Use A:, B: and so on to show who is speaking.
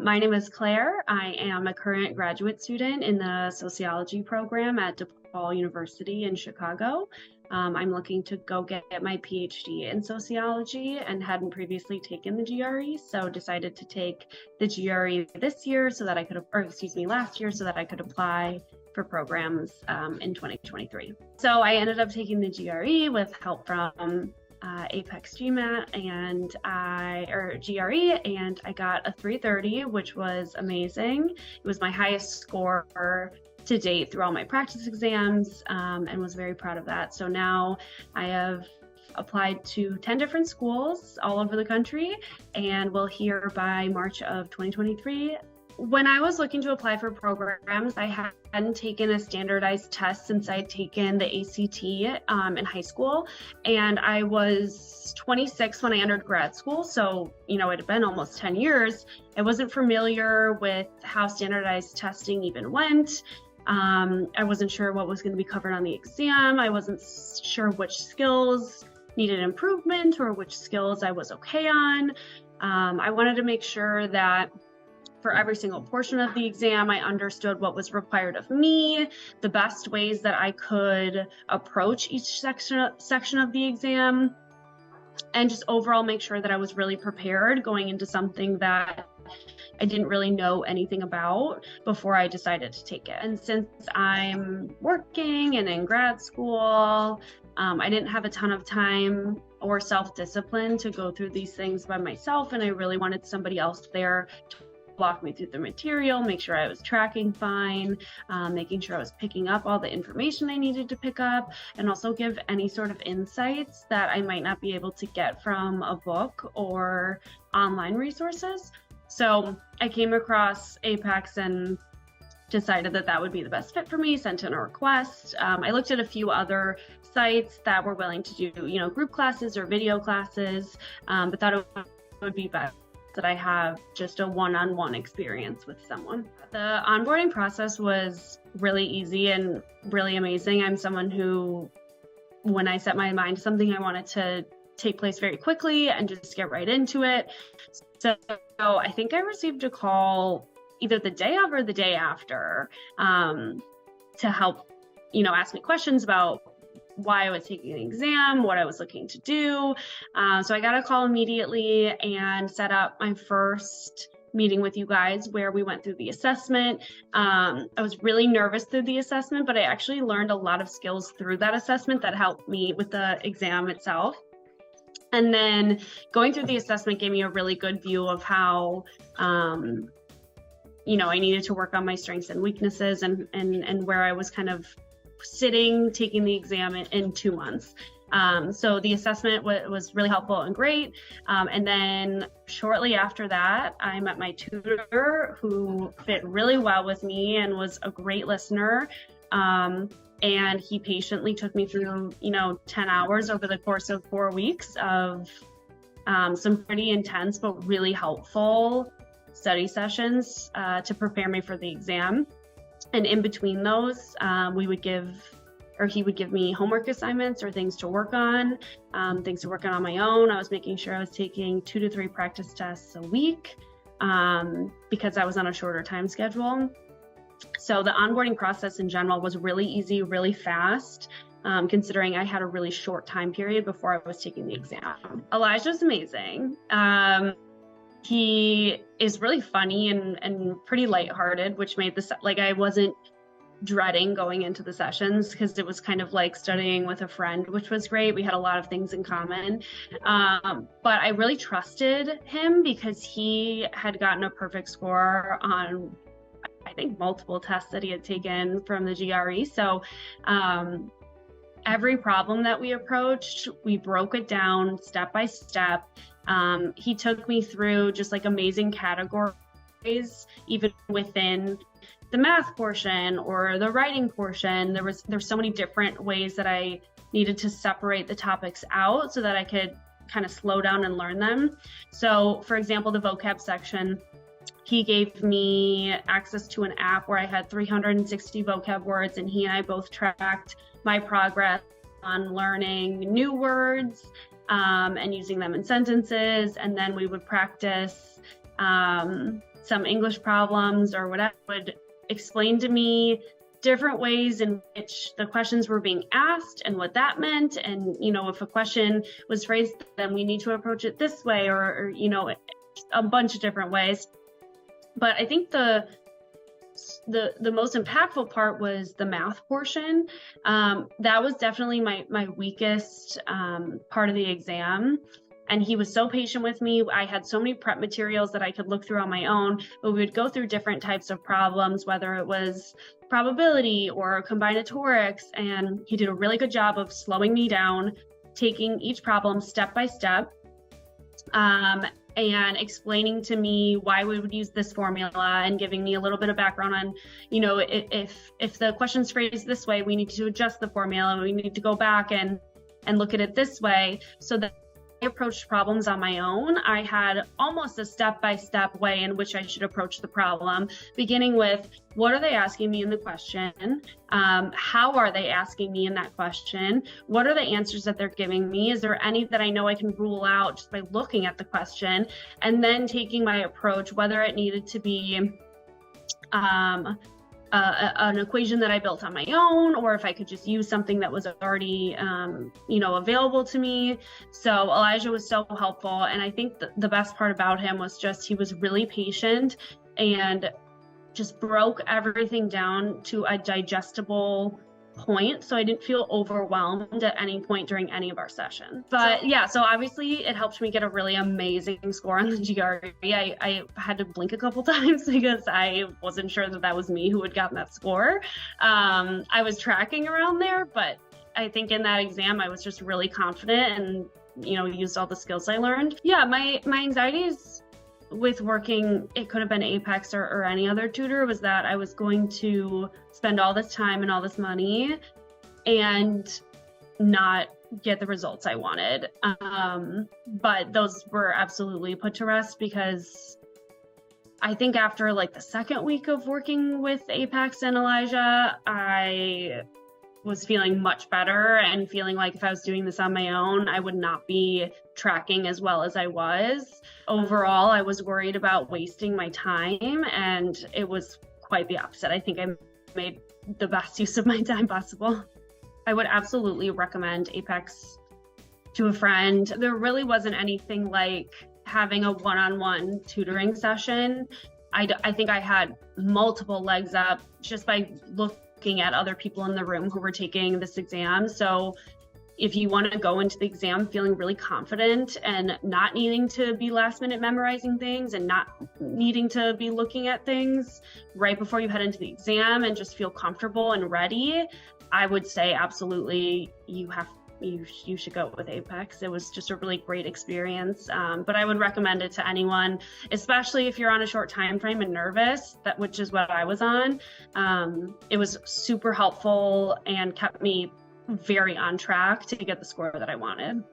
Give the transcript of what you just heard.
A: My name is Claire. I am a current graduate student in the sociology program at DePaul University in Chicago. I'm looking to go get my PhD in sociology and hadn't previously taken the GRE, so decided to take the GRE this year so that I could, last year so that I could apply for programs in 2023. So I ended up taking the GRE with help from Apex GMAT and GRE, and I got a 330, which was amazing. It was my highest score to date through all my practice exams, and was very proud of that. So now I have applied to 10 different schools all over the country and will hear by March of 2023. When I was looking to apply for programs, I hadn't taken a standardized test since I'd taken the ACT in high school, and I was 26 when I entered grad school, so it had been almost 10 years. I wasn't familiar with how standardized testing even went. I wasn't sure what was going to be covered on the exam. I wasn't sure which skills needed improvement or which skills I was okay on. I wanted to make sure that for every single portion of the exam, I understood what was required of me, the best ways that I could approach each section of the exam, and just overall make sure that I was really prepared going into something that I didn't really know anything about before I decided to take it. And since I'm working and in grad school, I didn't have a ton of time or self-discipline to go through these things by myself, and I really wanted somebody else there to walk me through the material, make sure I was tracking fine, making sure I was picking up all the information I needed to pick up, and also give any sort of insights that I might not be able to get from a book or online resources. So I came across Apex and decided that that would be the best fit for me, sent in a request. I looked at a few other sites that were willing to do, group classes or video classes, but thought it would be best that I have just a one-on-one experience with someone. The onboarding process was really easy and really amazing. I'm someone who, when I set my mind to something, I want it to take place very quickly and just get right into it. So I think I received a call either the day of or the day after to help, ask me questions about why I was taking the exam, what I was looking to do. So I got a call immediately and set up my first meeting with you guys where we went through the assessment. I was really nervous through the assessment, but I actually learned a lot of skills through that assessment that helped me with the exam itself. And then going through the assessment gave me a really good view of how I needed to work on my strengths and weaknesses and where I was kind of sitting, taking the exam in 2 months. So the assessment was really helpful and great. And then shortly after that, I met my tutor who fit really well with me and was a great listener. And he patiently took me through, 10 hours over the course of 4 weeks of some pretty intense but really helpful study sessions to prepare me for the exam. And in between those, he would give me homework assignments or things to work on on my own. I was making sure I was taking 2 to 3 practice tests a week because I was on a shorter time schedule. So the onboarding process in general was really easy, really fast, considering I had a really short time period before I was taking the exam. Elijah's amazing. He is really funny and pretty lighthearted, which made this, I wasn't dreading going into the sessions because it was kind of like studying with a friend, which was great. We had a lot of things in common. But I really trusted him because he had gotten a perfect score on, I think, multiple tests that he had taken from the GRE. So every problem that we approached, we broke it down step by step. He took me through just amazing categories, even within the math portion or the writing portion. There's so many different ways that I needed to separate the topics out so that I could kind of slow down and learn them. So for example, the vocab section, he gave me access to an app where I had 360 vocab words, and he and I both tracked my progress on learning new words and using them in sentences. And then we would practice some English problems or whatever, would explain to me different ways in which the questions were being asked and what that meant. And, if a question was phrased, then we need to approach it this way, or a bunch of different ways. But I think the most impactful part was the math portion. That was definitely my weakest part of the exam. And he was so patient with me. I had so many prep materials that I could look through on my own, but we would go through different types of problems, whether it was probability or combinatorics. And he did a really good job of slowing me down, taking each problem step by step, and explaining to me why we would use this formula, and giving me a little bit of background on, if the question's phrased this way, we need to adjust the formula. We need to go back and look at it this way, so that I approached problems on my own. I had almost a step-by-step way in which I should approach the problem, beginning with, what are they asking me in the question? How are they asking me in that question? What are the answers that they're giving me? Is there any that I know I can rule out just by looking at the question? And then taking my approach, whether it needed to be an equation that I built on my own, or if I could just use something that was already, available to me. So Elijah was so helpful. And I think the best part about him was just, he was really patient and just broke everything down to a digestible point, so I didn't feel overwhelmed at any point during any of our sessions. But yeah, so obviously it helped me get a really amazing score on the GRE. I had to blink a couple times because I wasn't sure that was me who had gotten that score. I was tracking around there, but I think in that exam I was just really confident and used all the skills I learned. Yeah, my anxieties with working, it could have been Apex or any other tutor, was that I was going to spend all this time and all this money and not get the results I wanted. But those were absolutely put to rest, because I think after the second week of working with Apex and Elijah, I was feeling much better and feeling like if I was doing this on my own, I would not be tracking as well as I was. Overall, I was worried about wasting my time, and it was quite the opposite. I think I made the best use of my time possible. I would absolutely recommend Apex to a friend. There really wasn't anything like having a one-on-one tutoring session. I think I had multiple legs up just by looking at other people in the room who were taking this exam. So if you want to go into the exam feeling really confident and not needing to be last minute memorizing things and not needing to be looking at things right before you head into the exam and just feel comfortable and ready, I would say absolutely you should go with Apex. It was just a really great experience. But I would recommend it to anyone, especially if you're on a short time frame and nervous, which is what I was on. It was super helpful and kept me very on track to get the score that I wanted.